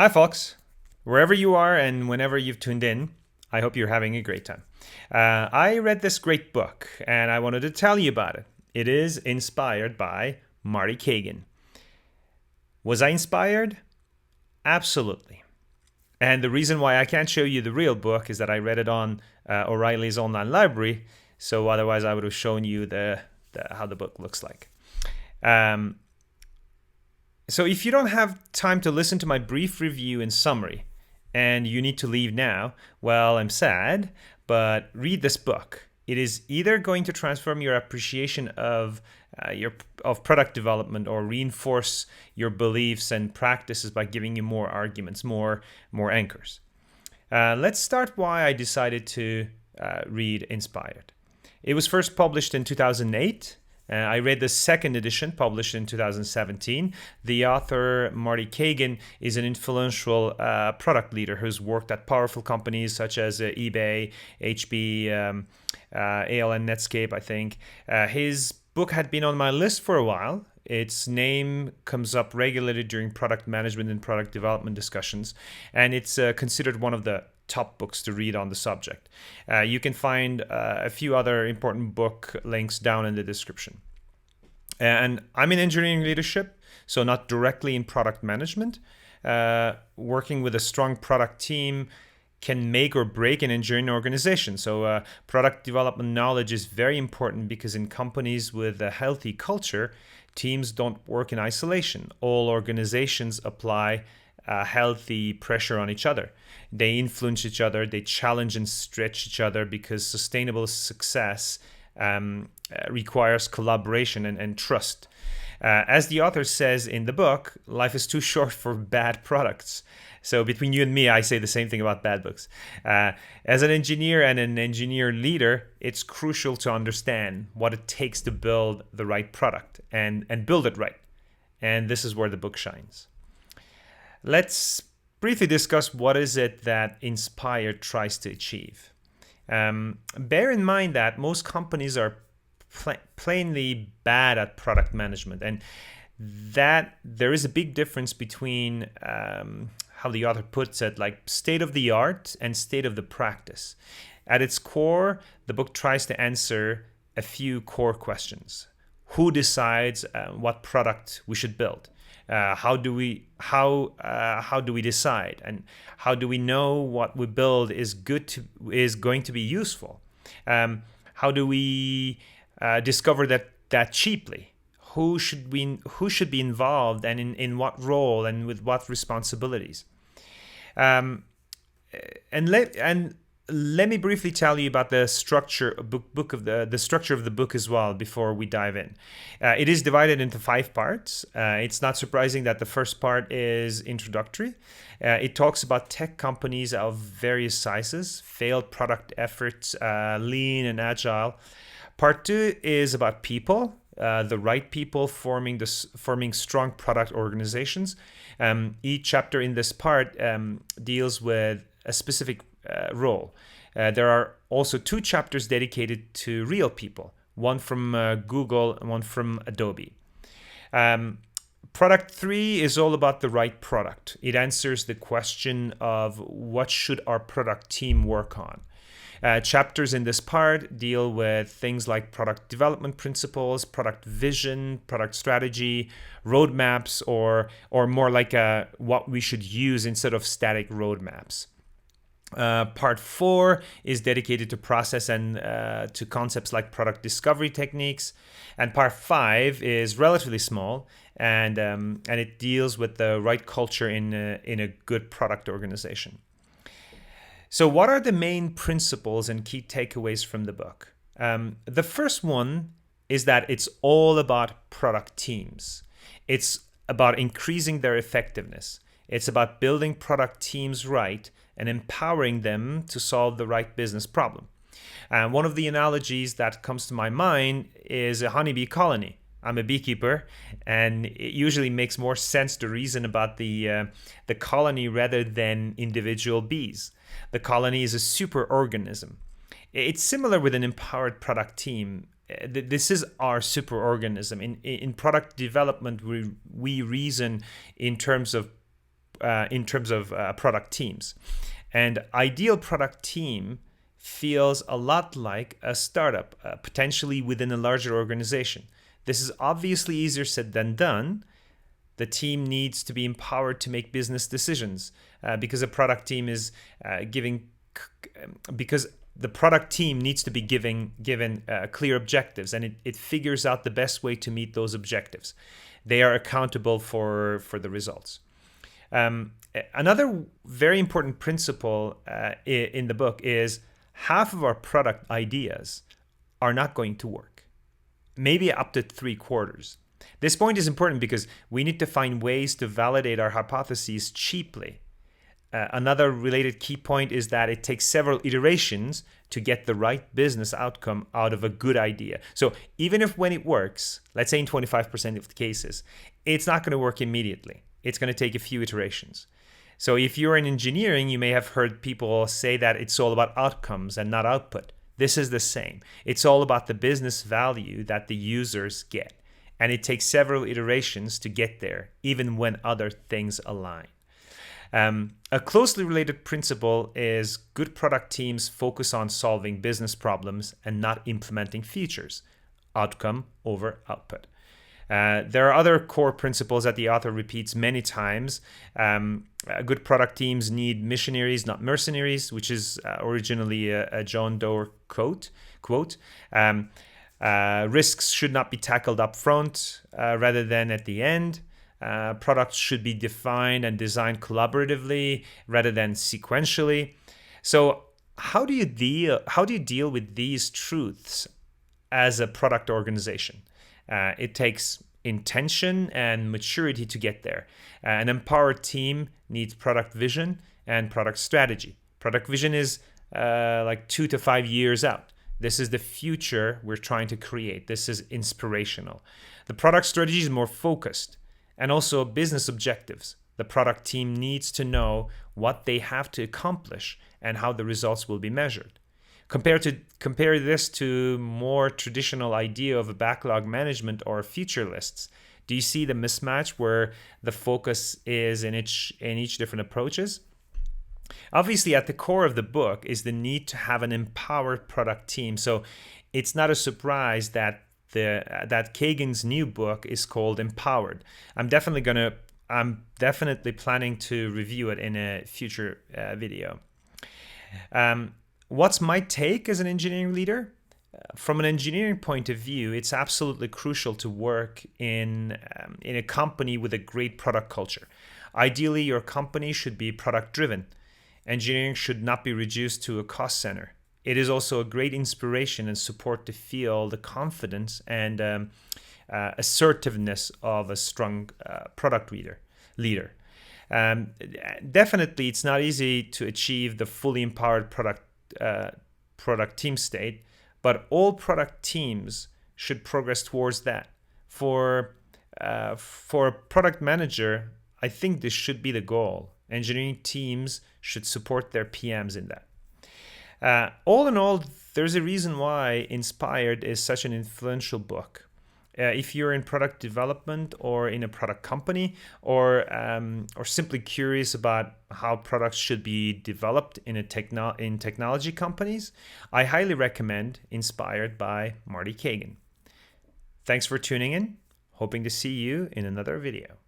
Hi, folks. Wherever you are and whenever you've tuned in, I hope you're having a great time. I read this great book and I wanted to tell you about it. It is inspired by Marty Cagan. Was I inspired? Absolutely. And the reason why I can't show you the real book is that I read it on O'Reilly's online library. So otherwise, I would have shown you how the book looks like. So if you don't have time to listen to my brief review and summary, and you need to leave now, well, I'm sad, but read this book. It is either going to transform your appreciation of product development or reinforce your beliefs and practices by giving you more arguments, more anchors. Let's start why I decided to read Inspired. It was first published in 2008. I read the second edition, published in 2017. The author, Marty Cagan, is an influential product leader who's worked at powerful companies such as eBay, HP, ALN Netscape, I think. His book had been on my list for a while. Its name comes up regularly during product management and product development discussions, and it's considered one of the top books to read on the subject. You can find a few other important book links down in the description. And I'm in engineering leadership, so not directly in product management. Working with a strong product team can make or break an engineering organization. So product development knowledge is very important because in companies with a healthy culture, teams don't work in isolation. All organizations apply healthy pressure on each other. They influence each other, they challenge and stretch each other because sustainable success requires collaboration and trust. As the author says in the book, life is too short for bad products. So between you and me, I say the same thing about bad books. As an engineer and an engineer leader, it's crucial to understand what it takes to build the right product and build it right. And this is where the book shines. Let's briefly discuss what is it that Inspired tries to achieve. Bear in mind that most companies are plainly bad at product management, and that there is a big difference between how the author puts it, like state of the art and state of the practice. At its core, the book tries to answer a few core questions. Who decides what product we should build? How do we decide, and how do we know what we build is going to be useful? How do we discover that cheaply? Who should be involved, and in what role and with what responsibilities? Let me briefly tell you about the structure the structure of the book as well before we dive in. It is divided into 5 parts. It's not surprising that the first part is introductory. It talks about tech companies of various sizes, failed product efforts, lean and agile. Part 2 is about people, the right people forming strong product organizations. Each chapter in this part deals with a specific role. There are also 2 chapters dedicated to real people, one from Google and one from Adobe. Product 3 is all about the right product. It answers the question of what should our product team work on. Chapters in this part deal with things like product development principles, product vision, product strategy, roadmaps, or more like what we should use instead of static roadmaps. Part 4 is dedicated to process and to concepts like product discovery techniques, and part 5 is relatively small and it deals with the right culture in a good product organization. So, what are the main principles and key takeaways from the book? The first one is that it's all about product teams. It's about increasing their effectiveness. It's about building product teams right and empowering them to solve the right business problem. One of the analogies that comes to my mind is a honeybee colony. I'm a beekeeper, and it usually makes more sense to reason about the colony rather than individual bees. The colony is a superorganism. It's similar with an empowered product team. This is our superorganism. In product development, we reason in terms of in terms of product teams. And ideal product team feels a lot like a startup, potentially within a larger organization. This is obviously easier said than done. The team needs to be empowered to make business decisions because a product team is because the product team needs to be given clear objectives, and it figures out the best way to meet those objectives. They are accountable for the results. Another very important principle in the book is half of our product ideas are not going to work, maybe up to 3/4. This point is important because we need to find ways to validate our hypotheses cheaply. Another related key point is that it takes several iterations to get the right business outcome out of a good idea. So even if when it works, let's say in 25% of the cases, it's not going to work immediately. It's going to take a few iterations. So if you're in engineering, you may have heard people say that it's all about outcomes and not output. This is the same. It's all about the business value that the users get. And it takes several iterations to get there, even when other things align. A closely related principle is good product teams focus on solving business problems and not implementing features. Outcome over output. There are other core principles that the author repeats many times. Good product teams need missionaries, not mercenaries, which is originally a John Doerr quote. Risks should not be tackled up front rather than at the end. Products should be defined and designed collaboratively rather than sequentially. So how do you deal with these truths as a product organization? It takes intention and maturity to get there. An empowered team needs product vision and product strategy. Product vision is like 2 to 5 years out. This is the future we're trying to create. This is inspirational. The product strategy is more focused, and also business objectives. The product team needs to know what they have to accomplish and how the results will be measured. Compare this to more traditional idea of a backlog management or feature lists. Do you see the mismatch where the focus is in each different approaches? Obviously, at the core of the book is the need to have an empowered product team. So it's not a surprise that Cagan's new book is called Empowered. I'm definitely planning to review it in a future video. What's my take as an engineering leader? From an engineering point of view, it's absolutely crucial to work in a company with a great product culture. Ideally, your company should be product driven. Engineering should not be reduced to a cost center. It is also a great inspiration and support to feel the confidence and assertiveness of a strong product leader. Definitely, it's not easy to achieve the fully empowered product team state, but all product teams should progress towards that. For a product manager, I think this should be the goal. Engineering teams should support their PMs in that. All in all, there's a reason why Inspired is such an influential book. If you're in product development or in a product company, or simply curious about how products should be developed in technology companies, I highly recommend Inspired by Marty Cagan. Thanks for tuning in. Hoping to see you in another video.